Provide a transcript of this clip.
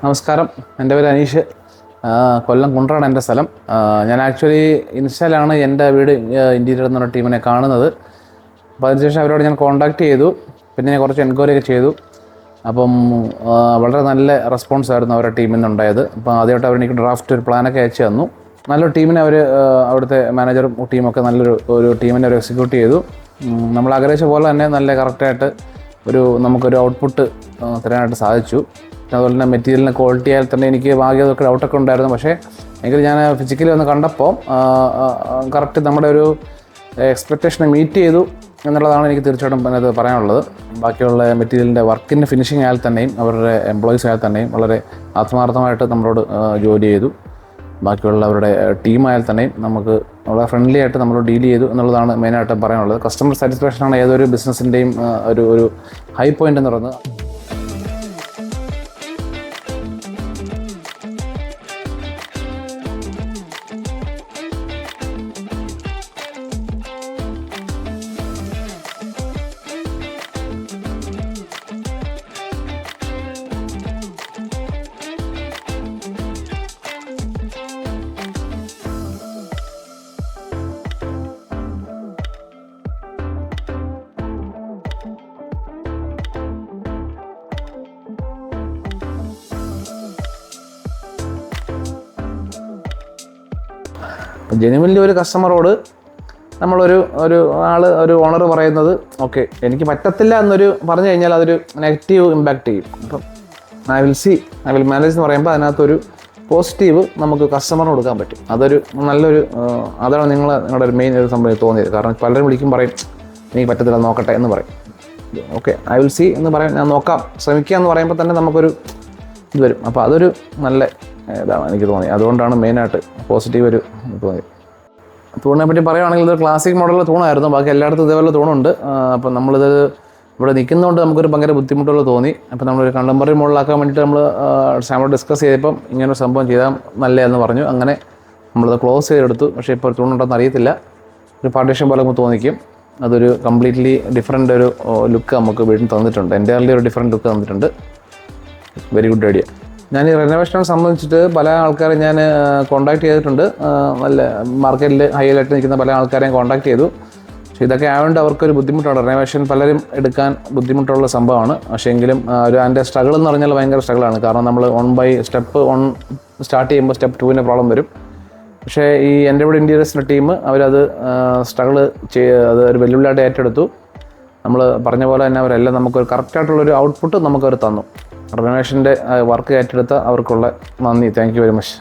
നമസ്കാരം, എൻ്റെ പേര് അനീഷ്. കൊല്ലം കുണ്ട്രാണ് എൻ്റെ സ്ഥലം. ഞാൻ ആക്ച്വലി ഇൻസ്റ്റയിലാണ് എൻ്റെ വീട് ഇൻറ്റീരിയർ എന്നുള്ള ടീമിനെ കാണുന്നത്. അപ്പോൾ അതിനുശേഷം അവരോട് ഞാൻ കോൺടാക്റ്റ് ചെയ്തു. പിന്നെ ഞാൻ കുറച്ച് എൻക്വയറി ഒക്കെ ചെയ്തു. അപ്പം വളരെ നല്ല റെസ്പോൺസ് ആയിരുന്നു അവരുടെ ടീമിൽ നിന്നുണ്ടായത്. അപ്പോൾ ആദ്യമായിട്ട് അവർ എനിക്ക് ഡ്രാഫ്റ്റ് ഒരു പ്ലാനൊക്കെ അയച്ചു തന്നു. നല്ലൊരു ടീമിനെ അവർ അവിടുത്തെ മാനേജറും ടീമൊക്കെ നല്ലൊരു ടീമിനെ അവർ എക്സിക്യൂട്ട് ചെയ്തു. നമ്മൾ ആഗ്രഹിച്ച പോലെ തന്നെ നല്ല കറക്റ്റായിട്ട് നമുക്കൊരു ഔട്ട്പുട്ട് തരാനായിട്ട് സാധിച്ചു. അതുപോലെ തന്നെ മെറ്റീരിയലിൻ്റെ ക്വാളിറ്റി ആയാൽ തന്നെ എനിക്ക് ഭാഗ്യമൊക്കെ ഡൗട്ടൊക്കെ ഉണ്ടായിരുന്നു. പക്ഷേ എങ്കിൽ ഞാൻ ഫിസിക്കലി ഒന്ന് കണ്ടപ്പോൾ കറക്റ്റ് നമ്മുടെ ഒരു എക്സ്പെക്റ്റേഷനെ മീറ്റ് ചെയ്തു എന്നുള്ളതാണ് എനിക്ക് തീർച്ചയായിട്ടും അതിനകത്ത് പറയാനുള്ളത്. ബാക്കിയുള്ള മെറ്റീരിയലിൻ്റെ വർക്കിൻ്റെ ഫിനിഷിംഗ് ആയാൽ തന്നെയും അവരുടെ എംപ്ലോയീസ് ആയാൽ തന്നെയും വളരെ ആത്മാർത്ഥമായിട്ട് നമ്മളോട് ജോലി ചെയ്തു. ബാക്കിയുള്ള അവരുടെ ടീമായാൽ തന്നെയും നമുക്ക് വളരെ ഫ്രണ്ട്ലി ആയിട്ട് നമ്മൾ ഡീൽ ചെയ്തു എന്നുള്ളതാണ് മെയിനായിട്ട് പറയാനുള്ളത്. കസ്റ്റമർ സാറ്റിസ്ഫാക്ഷനാണ് ഏതൊരു ബിസിനസ്സിൻ്റെയും ഒരു ഹൈ പോയിൻ്റ് എന്ന് പറയുന്നത്. ജെനുവിൻലി ഒരു കസ്റ്റമറോട് നമ്മളൊരു ഓണർ പറയുന്നത് ഓക്കെ എനിക്ക് പറ്റത്തില്ല എന്നൊരു പറഞ്ഞു കഴിഞ്ഞാൽ അതൊരു നെഗറ്റീവ് ഇമ്പാക്റ്റ് ചെയ്യും. അപ്പം ഐ വിൽ മാനേജ് എന്ന് പറയുമ്പോൾ അതിനകത്തൊരു പോസിറ്റീവ് നമുക്ക് കസ്റ്റമറിന് കൊടുക്കാൻ പറ്റും. അതാണ് നിങ്ങളുടെ ഒരു മെയിൻ ഒരു സംഭവം തോന്നിയത്. കാരണം പലരും വിളിക്കും പറയും എനിക്ക് പറ്റത്തില്ല നോക്കട്ടെ എന്ന് പറയും. ഓക്കെ ഐ വിൽ സി എന്ന് പറയും, ഞാൻ നോക്കാം ശ്രമിക്കുക എന്ന് പറയുമ്പോൾ തന്നെ നമുക്കൊരു ഇത് വരും. അപ്പോൾ അതൊരു നല്ല ഇതാണ് എനിക്ക് തോന്നി. അതുകൊണ്ടാണ് മെയിനായിട്ട് പോസിറ്റീവ് ഒരു തോന്നിയത്. തൂണിനെ പറ്റി പറയുകയാണെങ്കിൽ ഇതൊരു ക്ലാസിക് മോഡലിലെ തൂണായിരുന്നു. ബാക്കി എല്ലായിടത്തും ഇതേപോലെ തൂണുണ്ട്. അപ്പം നമ്മളിത് ഇവിടെ നിൽക്കുന്നതുകൊണ്ട് നമുക്കൊരു ഭയങ്കര ബുദ്ധിമുട്ടുകൾ തോന്നി. അപ്പം നമ്മളൊരു കണ്ടംപററി മോഡലാക്കാൻ വേണ്ടിയിട്ട് നമ്മൾ സാമോട് ഡിസ്കസ് ചെയ്തപ്പം ഇങ്ങനൊരു സംഭവം ചെയ്താൽ നല്ലതെന്ന് പറഞ്ഞു. അങ്ങനെ നമ്മളത് ക്ലോസ് ചെയ്തെടുത്തു. പക്ഷേ ഇപ്പോൾ തൂണുണ്ടെന്ന് അറിയത്തില്ല. ഒരു പാർട്ടീഷൻ പോലെ നമുക്ക് തോന്നിക്കും. അതൊരു കംപ്ലീറ്റ്ലി ഡിഫറെൻ്റ് ഒരു ലുക്ക് നമുക്ക് വീട്ടിൽ തന്നിട്ടുണ്ട്. എൻ്റയർലി ഒരു ഡിഫറെൻറ്റ് ലുക്ക് തന്നിട്ടുണ്ട്. Very good idea. ഞാൻ ഈ റെനോവേഷനെ സംബന്ധിച്ചിട്ട് പല ആൾക്കാരെ ഞാൻ കോൺടാക്ട് ചെയ്തിട്ടുണ്ട്. നല്ല മാർക്കറ്റിൽ ഹൈലൈറ്റ് നിൽക്കുന്ന പല ആൾക്കാരെയും കോൺടാക്ട് ചെയ്തു. പക്ഷേ ഇതൊക്കെ ആയതുകൊണ്ട് അവർക്കൊരു ബുദ്ധിമുട്ടാണ്. റെനോവേഷൻ പലരും എടുക്കാൻ ബുദ്ധിമുട്ടുള്ള സംഭവമാണ്. പക്ഷേ എങ്കിലും അതിൻ്റെ സ്ട്രഗിൾ എന്ന് പറഞ്ഞാൽ ഭയങ്കര സ്ട്രഗിളാണ്. കാരണം നമ്മൾ സ്റ്റെപ്പ് 1 സ്റ്റാർട്ട് ചെയ്യുമ്പോൾ സ്റ്റെപ്പ് 2 പ്രോബ്ലം വരും. പക്ഷേ ഈ എൻ്റെ ഇവിടെ ഇൻറ്റീരിയേഴ്സിൻ്റെ ടീം അവരത് അത് ഒരു വെല്ലുവിളിയായിട്ട് ഏറ്റെടുത്തു. നമ്മൾ പറഞ്ഞ പോലെ തന്നെ അവരെല്ലാം നമുക്കൊരു കറക്റ്റായിട്ടുള്ളൊരു ഔട്ട്പുട്ട് നമുക്കവർ തന്നു. റെനോവേഷൻ്റെ വർക്ക് ഏറ്റെടുത്ത അവർക്കുള്ള നന്ദി. Thank you very much.